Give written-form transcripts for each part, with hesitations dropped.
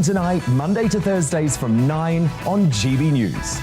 Tonight, Monday to Thursdays from 9 on GB News.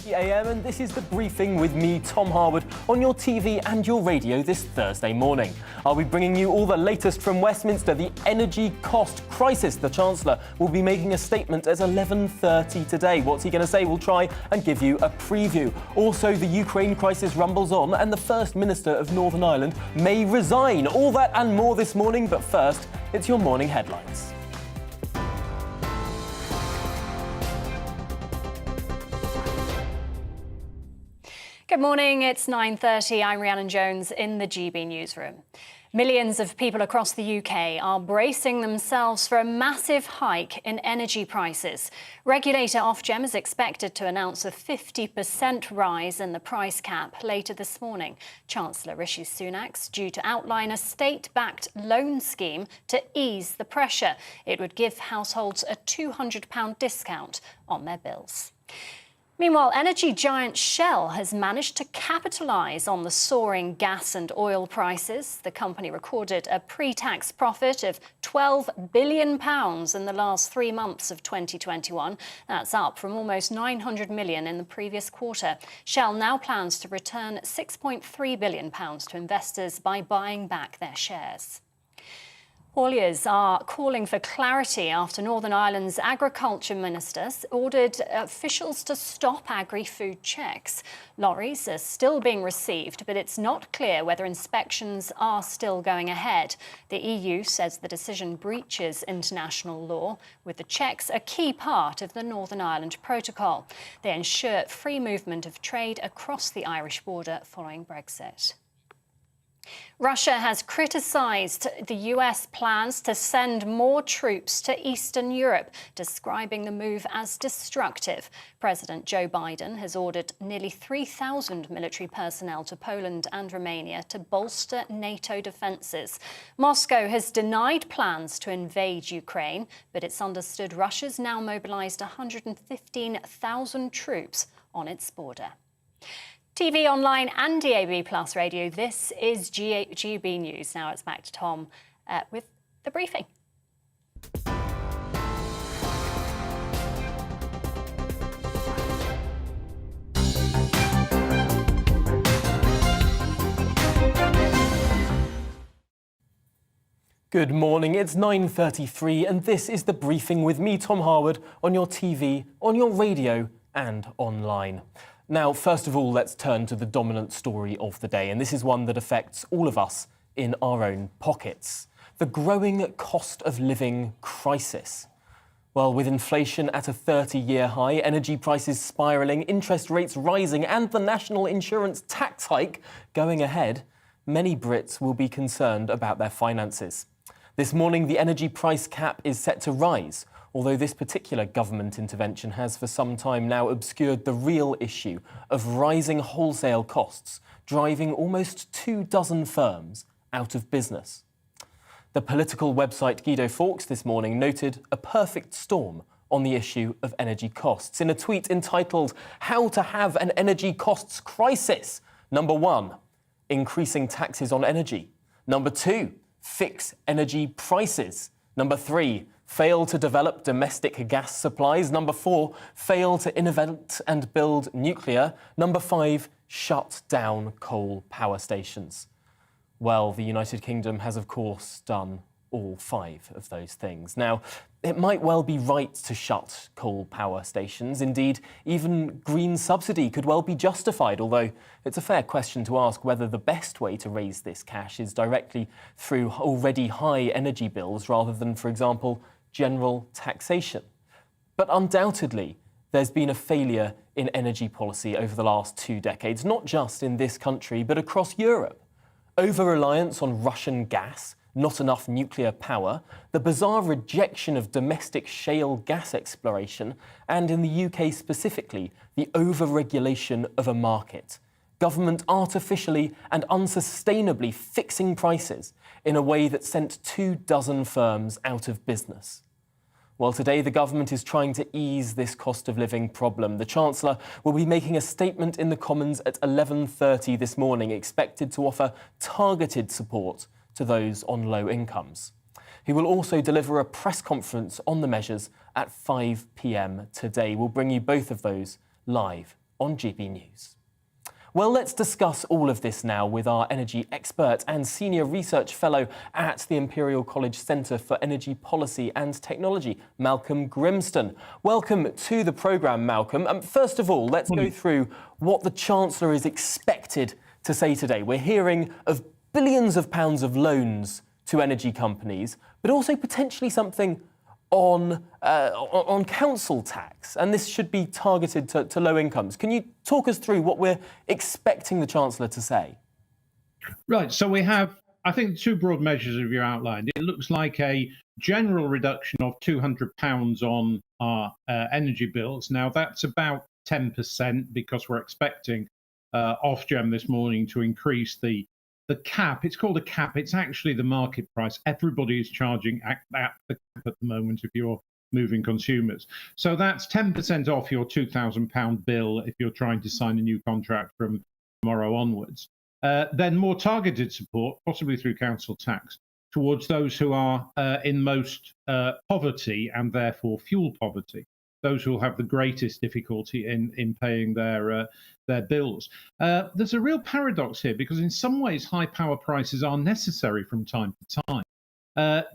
AM, and this is the briefing with me, Tom Harwood, on your TV and your radio this Thursday morning. I'll be bringing you all the latest from Westminster, the energy cost crisis. The Chancellor will be making a statement at 11:30 today. What's he going to say? We'll try and give you a preview. Also, the Ukraine crisis rumbles on, and the First Minister of Northern Ireland may resign. All that and more this morning, but first, it's your morning headlines. Good morning, it's 9:30. I'm Rhiannon Jones in the GB newsroom. Millions of people across the UK are bracing themselves for a massive hike in energy prices. Regulator Ofgem is expected to announce a 50% rise in the price cap later this morning. Chancellor Rishi Sunak's due to outline a state-backed loan scheme to ease the pressure. It would give households a £200 discount on their bills. Meanwhile, energy giant Shell has managed to capitalise on the soaring gas and oil prices. The company recorded a pre-tax profit of £12 billion in the last 3 months of 2021. That's up from almost £900 million in the previous quarter. Shell now plans to return £6.3 billion to investors by buying back their shares. Hauliers are calling for clarity after Northern Ireland's agriculture minister ordered officials to stop agri-food checks. Lorries are still being received, but it's not clear whether inspections are still going ahead. The EU says the decision breaches international law, with the checks a key part of the Northern Ireland Protocol. They ensure free movement of trade across the Irish border following Brexit. Russia has criticised the US plans to send more troops to Eastern Europe, describing the move as destructive. President Joe Biden has ordered nearly 3,000 military personnel to Poland and Romania to bolster NATO defences. Moscow has denied plans to invade Ukraine, but it's understood Russia's now mobilised 115,000 troops on its border. TV, online and DAB Plus radio, this is GB News. Now it's back to Tom with the briefing. Good morning, it's 9:33 and this is the briefing with me, Tom Harwood, on your TV, on your radio and online. Now, first of all, let's turn to the dominant story of the day, and this is one that affects all of us in our own pockets. The growing cost of living crisis. Well, with inflation at a 30-year high, energy prices spiralling, interest rates rising, and the national insurance tax hike going ahead, many Brits will be concerned about their finances. This morning, the energy price cap is set to rise, although this particular government intervention has for some time now obscured the real issue of rising wholesale costs, driving almost 24 firms out of business. The political website Guido Fawkes this morning noted a perfect storm on the issue of energy costs. In a tweet entitled, "How to Have an Energy Costs Crisis." Number 1, increasing taxes on energy. Number 2, fix energy prices. Number 3, fail to develop domestic gas supplies. Number 4, fail to innovate and build nuclear. Number 5, shut down coal power stations. Well, the United Kingdom has, of course, done all 5 of those things. Now, it might well be right to shut coal power stations. Indeed, even green subsidy could well be justified, although it's a fair question to ask whether the best way to raise this cash is directly through already high energy bills rather than, for example, general taxation. But undoubtedly, there's been a failure in energy policy over the last 2 decades, not just in this country, but across Europe. Over-reliance on Russian gas, not enough nuclear power, the bizarre rejection of domestic shale gas exploration, and in the UK specifically, the over-regulation of a market. Government artificially and unsustainably fixing prices in a way that sent 24 firms out of business. Well, today the government is trying to ease this cost of living problem. The Chancellor will be making a statement in the Commons at 11:30 this morning, expected to offer targeted support to those on low incomes. He will also deliver a press conference on the measures at 5 p.m. today. We'll bring you both of those live on GB News. Well, let's discuss all of this now with our energy expert and senior research fellow at the Imperial College Centre for Energy Policy and Technology, Malcolm Grimston. Welcome to the programme, Malcolm. First of all, let's go through what the Chancellor is expected to say today. We're hearing of billions of pounds of loans to energy companies, but also potentially something on council tax, and this should be targeted to low incomes. Can you talk us through what we're expecting the Chancellor to say? Right, so we have, I think, two broad measures of you outlined. It looks like a general reduction of £200 on our energy bills. Now, that's about 10% because we're expecting Ofgem this morning to increase the cap. It's called a cap. It's actually the market price. Everybody is charging at the cap at the moment if you're moving consumers. So that's 10% off your £2,000 bill if you're trying to sign a new contract from tomorrow onwards. Then more targeted support, possibly through council tax, towards those who are in most poverty and therefore fuel poverty, those who will have the greatest difficulty in paying their bills. There's a real paradox here because in some ways high power prices are necessary from time to time.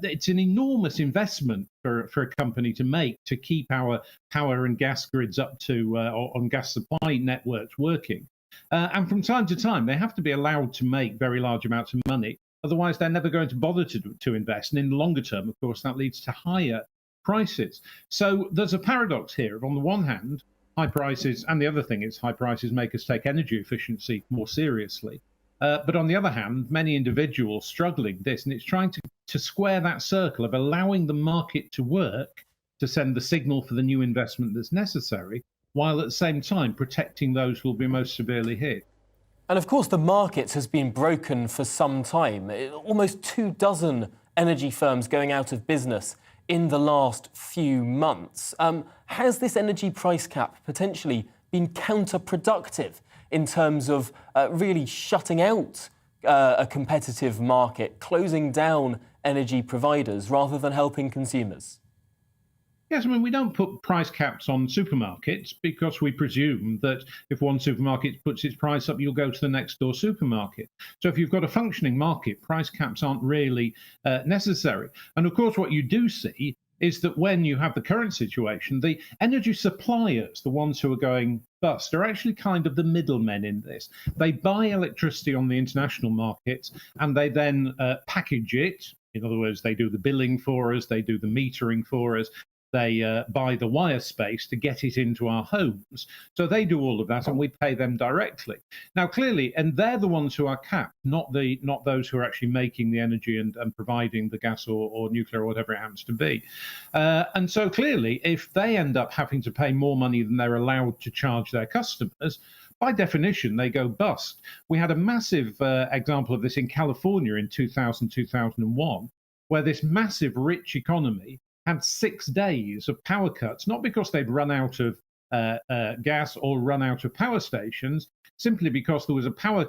It's an enormous investment for a company to make to keep our power and gas grids up to on gas supply networks working. And from time to time, they have to be allowed to make very large amounts of money. Otherwise, they're never going to bother to invest. And in the longer term, of course, that leads to higher prices. So there's a paradox here. On the one hand, high prices, and the other thing is high prices make us take energy efficiency more seriously. But on the other hand, many individuals struggling this, and it's trying to square that circle of allowing the market to work to send the signal for the new investment that's necessary, while at the same time protecting those who will be most severely hit. And of course, the market has been broken for some time. Almost 24 energy firms going out of business in the last few months. Has this energy price cap potentially been counterproductive in terms of really shutting out a competitive market, closing down energy providers rather than helping consumers? Yes, I mean, we don't put price caps on supermarkets because we presume that if one supermarket puts its price up, you'll go to the next door supermarket. So if you've got a functioning market, price caps aren't really necessary. And of course, what you do see is that when you have the current situation, the energy suppliers, the ones who are going bust, are actually kind of the middlemen in this. They buy electricity on the international markets and they then package it. In other words, they do the billing for us, they do the metering for us. They buy the wire space to get it into our homes. So they do all of that and we pay them directly. Now, clearly, and they're the ones who are capped, not those who are actually making the energy and providing the gas or nuclear or whatever it happens to be. And so clearly, if they end up having to pay more money than they're allowed to charge their customers, by definition, they go bust. We had a massive example of this in California in 2000, 2001, where this massive rich economy had 6 days of power cuts, not because they'd run out of gas or run out of power stations, simply because there was a power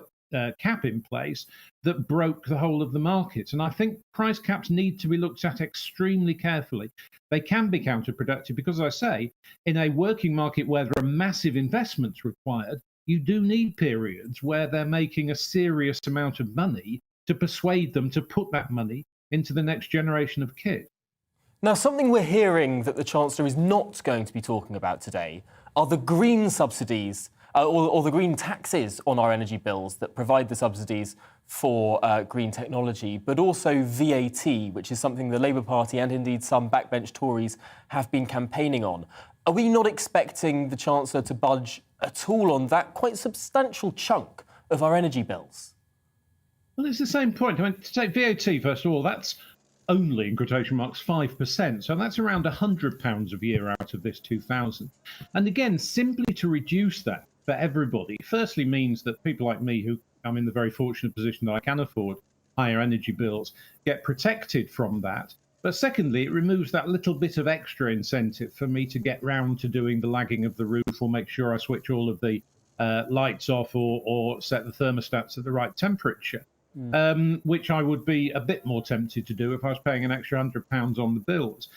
cap in place that broke the whole of the market. And I think price caps need to be looked at extremely carefully. They can be counterproductive because, as I say, in a working market where there are massive investments required, you do need periods where they're making a serious amount of money to persuade them to put that money into the next generation of kit. Now, something we're hearing that the Chancellor is not going to be talking about today are the green subsidies or the green taxes on our energy bills that provide the subsidies for green technology, but also VAT, which is something the Labour Party and indeed some backbench Tories have been campaigning on. Are we not expecting the Chancellor to budge at all on that quite substantial chunk of our energy bills? Well, it's the same point. I mean, to take VAT, first of all, that's only, in quotation marks, 5%. So that's around £100 a year out of this 2,000. And again, simply to reduce that for everybody, firstly means that people like me, who I'm in the very fortunate position that I can afford higher energy bills, get protected from that. But secondly, it removes that little bit of extra incentive for me to get round to doing the lagging of the roof or make sure I switch all of the lights off or set the thermostats at the right temperature, which I would be a bit more tempted to do if I was paying an extra £100 on the bills.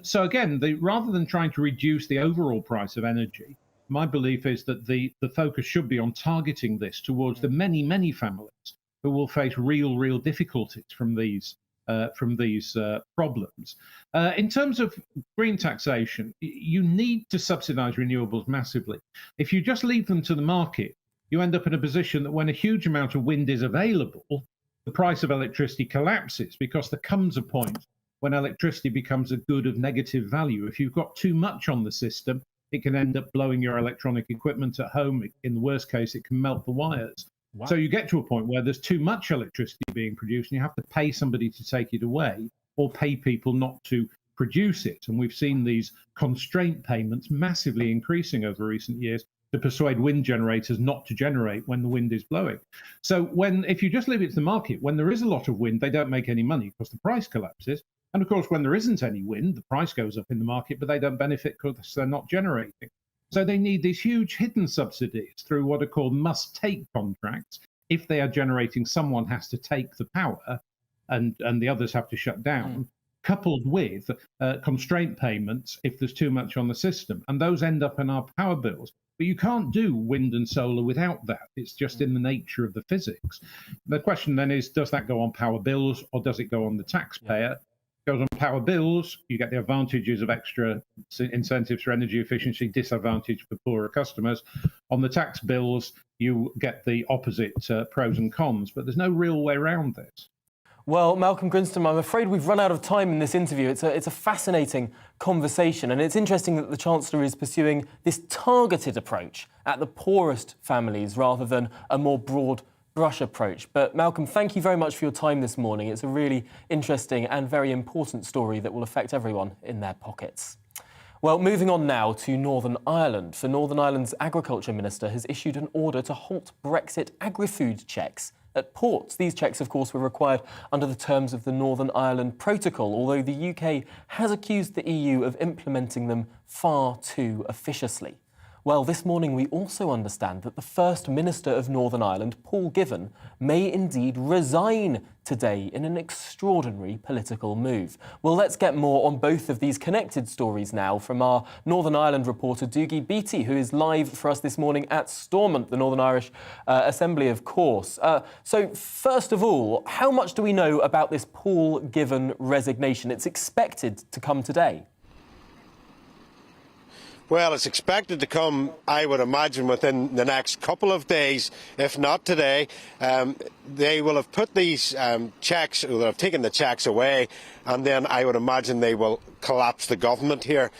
So again, rather than trying to reduce the overall price of energy, my belief is that the focus should be on targeting this towards the many, many families who will face real difficulties from these problems. In terms of green taxation, you need to subsidise renewables massively. If you just leave them to the market, you end up in a position that when a huge amount of wind is available, the price of electricity collapses, because there comes a point when electricity becomes a good of negative value. If you've got too much on the system, it can end up blowing your electronic equipment at home. In the worst case, it can melt the wires. Wow. So you get to a point where there's too much electricity being produced and you have to pay somebody to take it away or pay people not to produce it. And we've seen these constraint payments massively increasing over recent years to persuade wind generators not to generate when the wind is blowing. So if you just leave it to the market, when there is a lot of wind, they don't make any money because the price collapses. And of course, when there isn't any wind, the price goes up in the market, but they don't benefit because they're not generating. So they need these huge hidden subsidies through what are called must-take contracts. If they are generating, someone has to take the power and the others have to shut down, coupled with constraint payments if there's too much on the system. And those end up in our power bills. But you can't do wind and solar without that. It's just in the nature of the physics. The question then is, does that go on power bills or does it go on the taxpayer? Goes on power bills, you get the advantages of extra incentives for energy efficiency, disadvantage for poorer customers. On the tax bills, you get the opposite pros and cons, but there's no real way around this. Well, Malcolm Grinston, I'm afraid we've run out of time in this interview. It's a fascinating conversation, and it's interesting that the Chancellor is pursuing this targeted approach at the poorest families rather than a more broad brush approach. But Malcolm, thank you very much for your time this morning. It's a really interesting and very important story that will affect everyone in their pockets. Well, moving on now to Northern Ireland. For Northern Ireland's Agriculture Minister has issued an order to halt Brexit agri-food checks at ports. These checks, of course, were required under the terms of the Northern Ireland Protocol, although the UK has accused the EU of implementing them far too officiously. Well, this morning we also understand that the First Minister of Northern Ireland, Paul Givan, may indeed resign today in an extraordinary political move. Well, let's get more on both of these connected stories now from our Northern Ireland reporter, Dougie Beattie, who is live for us this morning at Stormont, the Northern Irish Assembly, of course. So, first of all, how much do we know about this Paul Givan resignation? It's expected to come today. Well, it's expected to come, I would imagine, within the next couple of days, if not today. They will have put these checks, they'll have taken the checks away, and then I would imagine they will collapse the government here.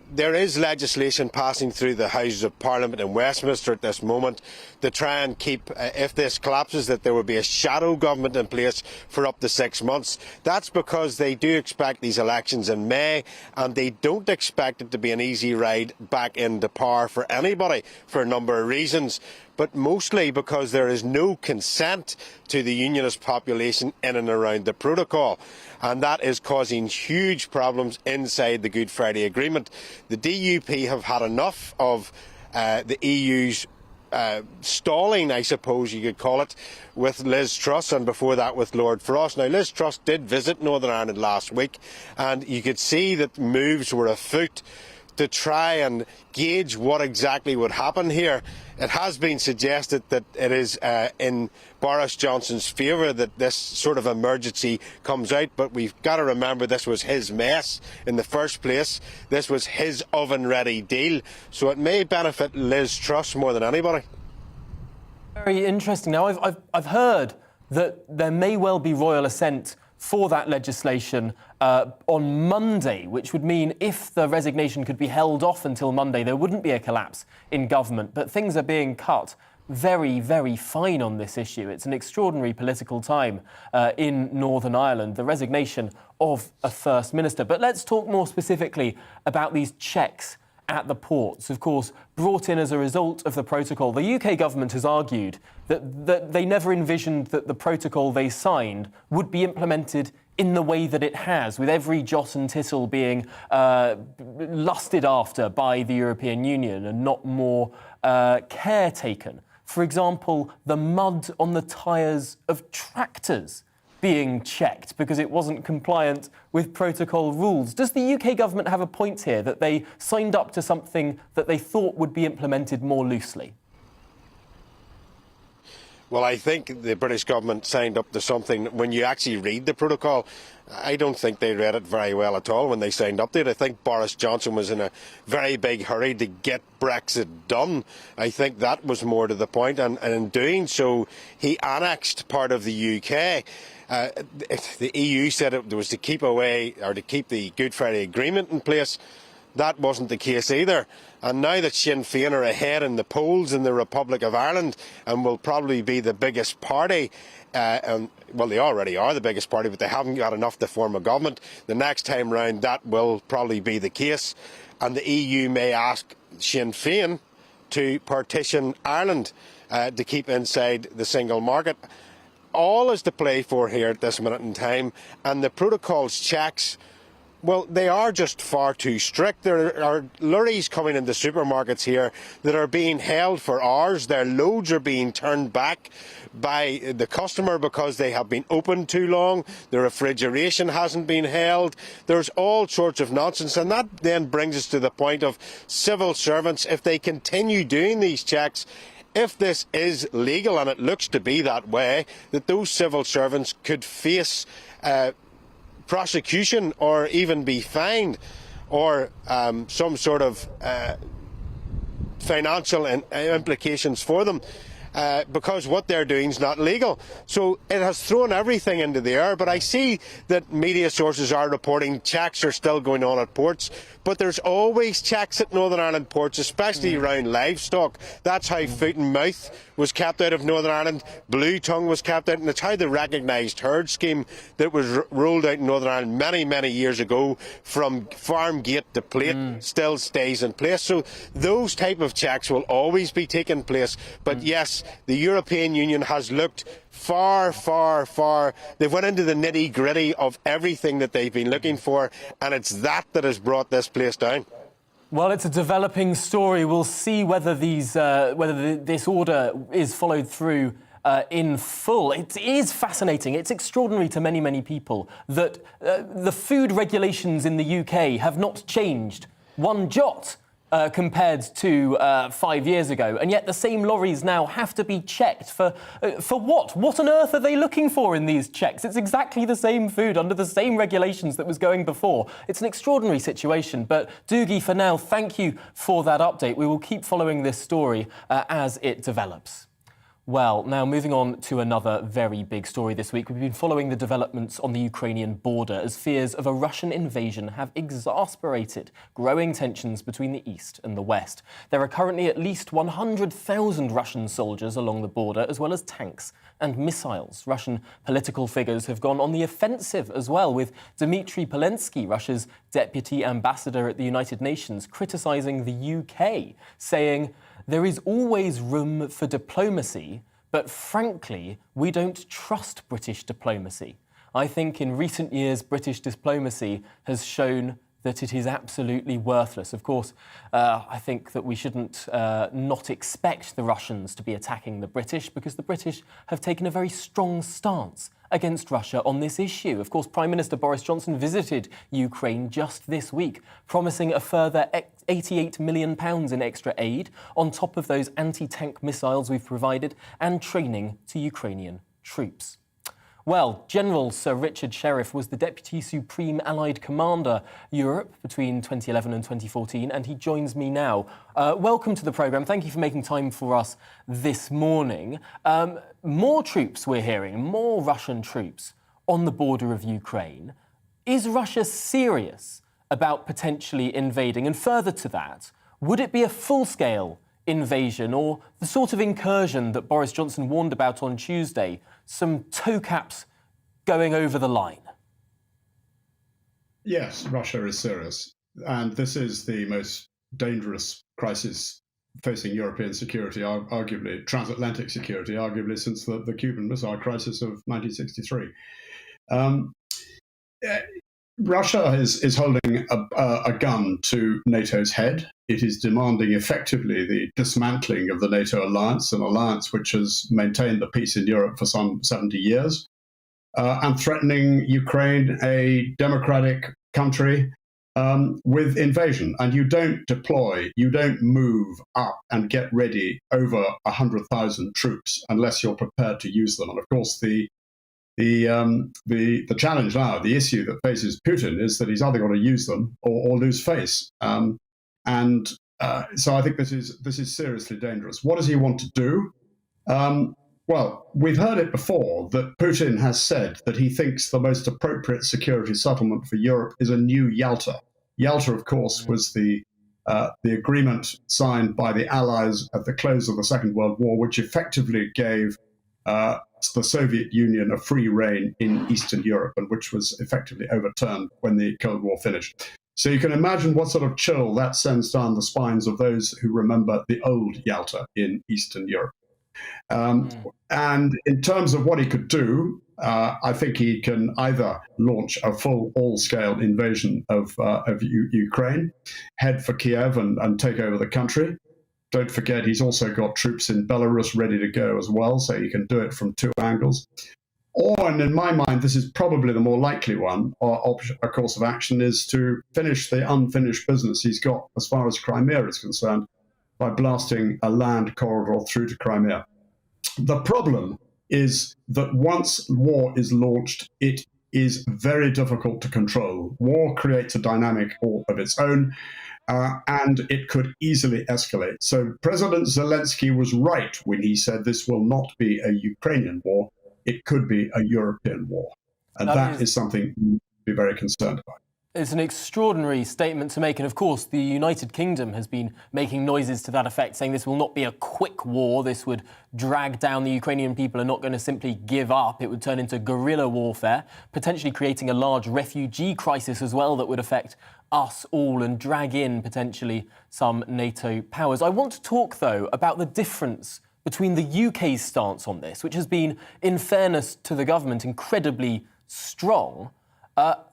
There is legislation passing through the Houses of Parliament in Westminster at this moment to try and keep, if this collapses, that there will be a shadow government in place for up to 6 months. That's because they do expect these elections in May, and they don't expect it to be an easy ride back into power for anybody for a number of reasons, but mostly because there is no consent to the unionist population in and around the protocol. And that is causing huge problems inside the Good Friday Agreement. The DUP have had enough of the EU's stalling, I suppose you could call it, with Liz Truss, and before that with Lord Frost. Now, Liz Truss did visit Northern Ireland last week, and you could see that moves were afoot to try and gauge what exactly would happen here. It has been suggested that it is in Boris Johnson's favour that this sort of emergency comes out, but we've got to remember this was his mess in the first place. This was his oven-ready deal, so it may benefit Liz Truss more than anybody. Very interesting. Now, I've heard that there may well be royal assent for that legislation on Monday, which would mean if the resignation could be held off until Monday, there wouldn't be a collapse in government. But things are being cut very, very fine on this issue. It's an extraordinary political time in Northern Ireland, the resignation of a First Minister. But let's talk more specifically about these checks at the ports, of course, brought in as a result of the protocol. The UK government has argued that they never envisioned that the protocol they signed would be implemented in the way that it has, with every jot and tittle being lusted after by the European Union and not more care taken. For example, the mud on the tyres of tractors being checked because it wasn't compliant with protocol rules. Does the UK government have a point here that they signed up to something that they thought would be implemented more loosely? Well, I think the British government signed up to something. When you actually read the protocol, I don't think they read it very well at all when they signed up to it. I think Boris Johnson was in a very big hurry to get Brexit done. I think that was more to the point, and in doing so, he annexed part of the UK. The EU said it was to keep away, or to keep the Good Friday Agreement in place. That wasn't the case either. And now that Sinn Féin are ahead in the polls in the Republic of Ireland and will probably be the biggest party, well, they already are the biggest party, but they haven't got enough to form a government. The next time round, that will probably be the case. And the EU may ask Sinn Féin to partition Ireland to keep inside the single market. All is to play for here at this minute in time. And the protocol's checks, well, they are just far too strict. There are lorries coming into supermarkets here that are being held for hours. Their loads are being turned back by the customer because they have been open too long. The refrigeration hasn't been held. There's all sorts of nonsense. And that then brings us to the point of civil servants. If they continue doing these checks, if this is legal, and it looks to be that way, that those civil servants could face prosecution or even be fined, or some sort of financial implications for them, because what they're doing is not legal. So it has thrown everything into the air. But I see that media sources are reporting checks are still going on at ports, but there's always checks at Northern Ireland ports, especially around livestock. That's how foot and mouth was kept out of Northern Ireland, blue tongue was kept out, and it's how the recognised herd scheme that was rolled out in Northern Ireland many, many years ago from farm gate to plate still stays in place. So those type of checks will always be taking place. But yes, the European Union has looked far, far, far. They've went into the nitty-gritty of everything that they've been looking for, and it's that has brought this place down. Well, it's a developing story. We'll see whether this order is followed through in full. It is fascinating. It's extraordinary to many, many people that the food regulations in the UK have not changed one jot compared to 5 years ago, and yet the same lorries now have to be checked for what? What on earth are they looking for in these checks? It's exactly the same food under the same regulations that was going before. It's an extraordinary situation, but Doogie, for now, thank you for that update. We will keep following this story as it develops. Well, now moving on to another very big story this week. We've been following the developments on the Ukrainian border as fears of a Russian invasion have exasperated growing tensions between the East and the West. There are currently at least 100,000 Russian soldiers along the border, as well as tanks and missiles. Russian political figures have gone on the offensive as well, with Dmitry Polensky, Russia's deputy ambassador at the United Nations, criticising the UK, saying, "There is always room for diplomacy, but frankly, we don't trust British diplomacy. I think in recent years, British diplomacy has shown that it is absolutely worthless." Of course, I think that we shouldn't not expect the Russians to be attacking the British, because the British have taken a very strong stance against Russia on this issue. Of course, Prime Minister Boris Johnson visited Ukraine just this week, promising a further £88 million in extra aid on top of those anti-tank missiles we've provided and training to Ukrainian troops. Well, General Sir Richard Sheriff was the Deputy Supreme Allied Commander Europe between 2011 and 2014, and he joins me now. Welcome to the programme. Thank you for making time for us this morning. More troops we're hearing, more Russian troops on the border of Ukraine. Is Russia serious about potentially invading? And further to that, would it be a full-scale invasion or the sort of incursion that Boris Johnson warned about on Tuesday, some toe caps going over the line? Yes, Russia is serious. And this is the most dangerous crisis facing European security, arguably transatlantic security, arguably since the Cuban Missile Crisis of 1963. Russia is holding a gun to NATO's head. It is demanding effectively the dismantling of the NATO alliance, an alliance which has maintained the peace in Europe for some 70 years, and threatening Ukraine, a democratic country, with invasion. And you don't move up and get ready over 100,000 troops unless you're prepared to use them. And of course, the challenge now, the issue that faces Putin, is that he's either got to use them or lose face. So I think this is seriously dangerous. What does he want to do? Well, we've heard it before that Putin has said that he thinks the most appropriate security settlement for Europe is a new Yalta. Yalta, of course, was the agreement signed by the Allies at the close of the Second World War, which effectively gave the Soviet Union a free rein in Eastern Europe, and which was effectively overturned when the Cold War finished. So you can imagine what sort of chill that sends down the spines of those who remember the old Yalta in Eastern Europe. And in terms of what he could do, I think he can either launch a full all-scale invasion of Ukraine, head for Kiev and take over the country. Don't forget, he's also got troops in Belarus ready to go as well, so he can do it from two angles. Or, and in my mind, this is probably the more likely one, or a course of action, is to finish the unfinished business he's got as far as Crimea is concerned by blasting a land corridor through to Crimea. The problem is that once war is launched, it is very difficult to control. War creates a dynamic all of its own. And it could easily escalate. So President Zelensky was right when he said this will not be a Ukrainian war, it could be a European war. And that is something we need to be very concerned about. It's an extraordinary statement to make. And of course, the United Kingdom has been making noises to that effect, saying this will not be a quick war. This would drag down. The Ukrainian people are not going to simply give up. It would turn into guerrilla warfare, potentially creating a large refugee crisis as well that would affect us all and drag in potentially some NATO powers. I want to talk, though, about the difference between the UK's stance on this, which has been, in fairness to the government, incredibly strong,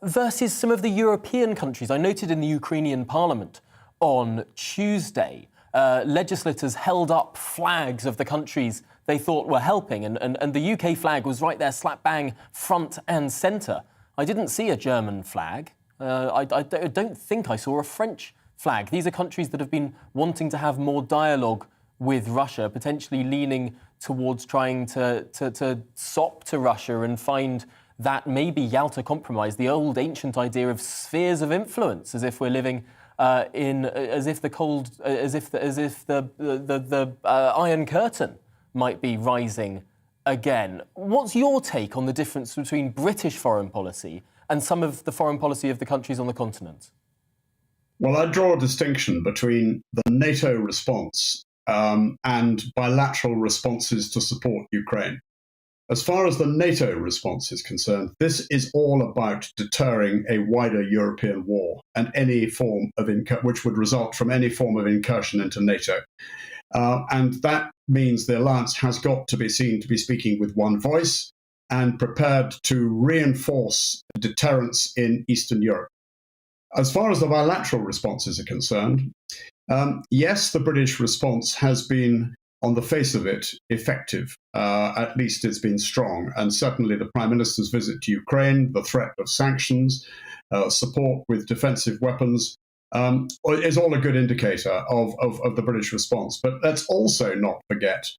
versus some of the European countries. I noted in the Ukrainian parliament on Tuesday, legislators held up flags of the countries they thought were helping, and the UK flag was right there, slap bang, front and centre. I didn't see a German flag. I don't think I saw a French flag. These are countries that have been wanting to have more dialogue with Russia, potentially leaning towards trying to sop to Russia and find that maybe Yalta Compromise, the old ancient idea of spheres of influence, as if we're living as if the Iron Curtain might be rising again. What's your take on the difference between British foreign policy and some of the foreign policy of the countries on the continent? Well, I draw a distinction between the NATO response and bilateral responses to support Ukraine. As far as the NATO response is concerned, this is all about deterring a wider European war and any form of which would result from any form of incursion into NATO. And that means the alliance has got to be seen to be speaking with one voice and prepared to reinforce deterrence in Eastern Europe. As far as the bilateral responses are concerned, yes, the British response has been, on the face of it, effective. At least it's been strong. And certainly the Prime Minister's visit to Ukraine, the threat of sanctions, support with defensive weapons, is all a good indicator of the British response. But let's also not forget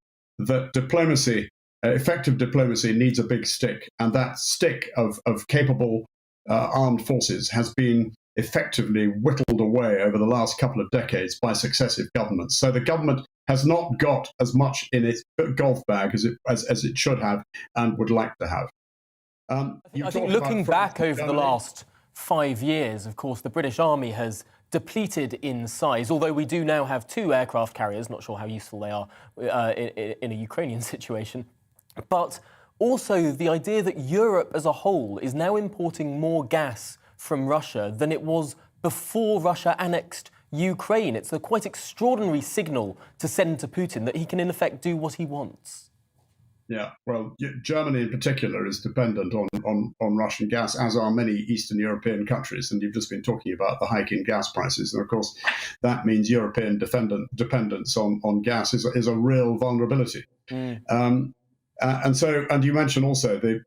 that diplomacy, effective diplomacy, needs a big stick. And that stick of capable armed forces has been effectively whittled away over the last couple of decades by successive governments. So the government has not got as much in its golf bag as it should have and would like to have. I think looking back over the last 5 years, of course, the British Army has depleted in size, although we do now have 2 aircraft carriers, not sure how useful they are in a Ukrainian situation. But also the idea that Europe as a whole is now importing more gas from Russia than it was before Russia annexed Ukraine. It's a quite extraordinary signal to send to Putin that he can, in effect, do what he wants. Yeah, well, Germany in particular is dependent on Russian gas, as are many Eastern European countries. And you've just been talking about the hike in gas prices. And of course, that means European dependence on gas is a real vulnerability. And you mentioned also the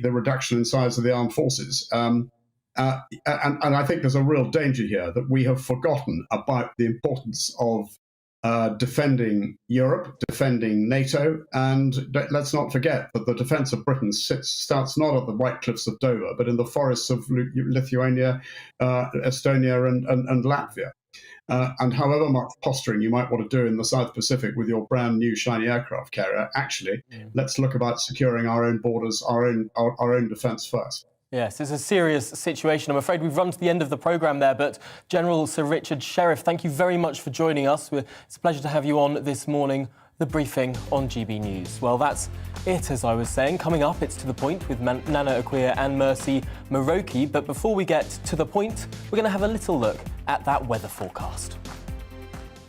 reduction in size of the armed forces. And I think there's a real danger here that we have forgotten about the importance of defending Europe, defending NATO, and let's not forget that the defence of Britain starts not at the White Cliffs of Dover, but in the forests of Lithuania, Estonia, and Latvia. And however much posturing you might want to do in the South Pacific with your brand new shiny aircraft carrier, actually, let's look about securing our own borders, our own defence first. Yes, it's a serious situation. I'm afraid we've run to the end of the programme there, but General Sir Richard Sheriff, thank you very much for joining us. It's a pleasure to have you on this morning, the briefing on GB News. Well, that's it, as I was saying. Coming up, it's To The Point with Nana Akua and Mercy Maroki. But before we get to the point, we're going to have a little look at that weather forecast.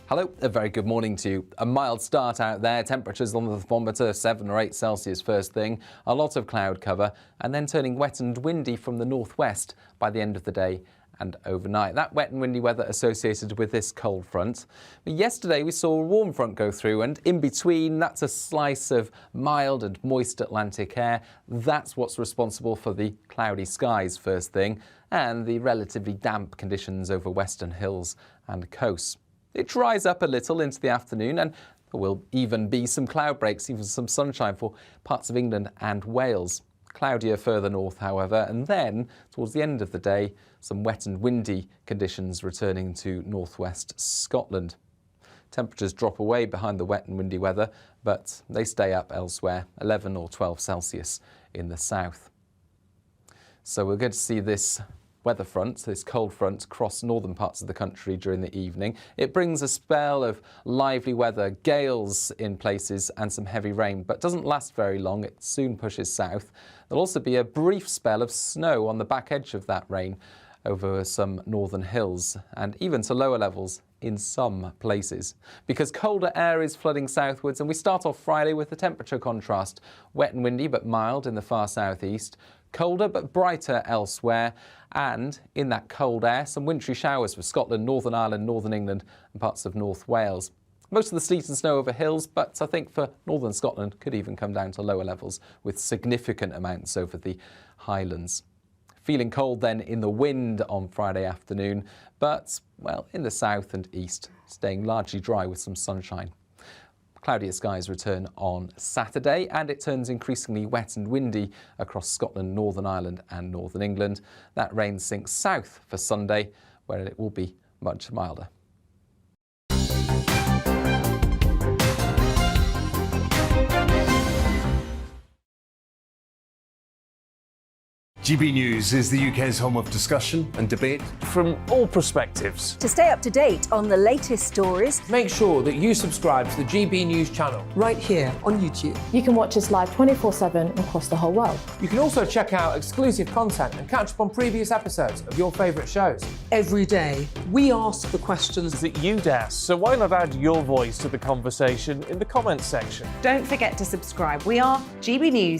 Hello, a very good morning to you. A mild start out there, temperatures on the thermometer 7 or 8 Celsius first thing, a lot of cloud cover, and then turning wet and windy from the northwest by the end of the day and overnight. That wet and windy weather associated with this cold front. But yesterday we saw a warm front go through, and in between that's a slice of mild and moist Atlantic air. That's what's responsible for the cloudy skies first thing and the relatively damp conditions over western hills and coasts. It dries up a little into the afternoon, and there will even be some cloud breaks, even some sunshine for parts of England and Wales. Cloudier further north, however, and then towards the end of the day, some wet and windy conditions returning to northwest Scotland. Temperatures drop away behind the wet and windy weather, but they stay up elsewhere, 11 or 12 Celsius in the south. So we're going to see this weather front, this cold front, cross northern parts of the country during the evening. It brings a spell of lively weather, gales in places and some heavy rain, but doesn't last very long. It soon pushes south. There'll also be a brief spell of snow on the back edge of that rain over some northern hills and even to lower levels in some places. Because colder air is flooding southwards, and we start off Friday with the temperature contrast. Wet and windy but mild in the far southeast. Colder but brighter elsewhere, and in that cold air, some wintry showers for Scotland, Northern Ireland, Northern England and parts of North Wales. Most of the sleet and snow over hills, but I think for Northern Scotland could even come down to lower levels with significant amounts over the Highlands. Feeling cold then in the wind on Friday afternoon, but, well, in the south and east, staying largely dry with some sunshine. Cloudier skies return on Saturday, and it turns increasingly wet and windy across Scotland, Northern Ireland and Northern England. That rain sinks south for Sunday, where it will be much milder. GB News is the UK's home of discussion and debate from all perspectives. To stay up to date on the latest stories, make sure that you subscribe to the GB News channel right here on YouTube. You can watch us live 24/7 across the whole world. You can also check out exclusive content and catch up on previous episodes of your favourite shows. Every day, we ask the questions that you'd ask, so why not add your voice to the conversation in the comments section? Don't forget to subscribe. We are GB News.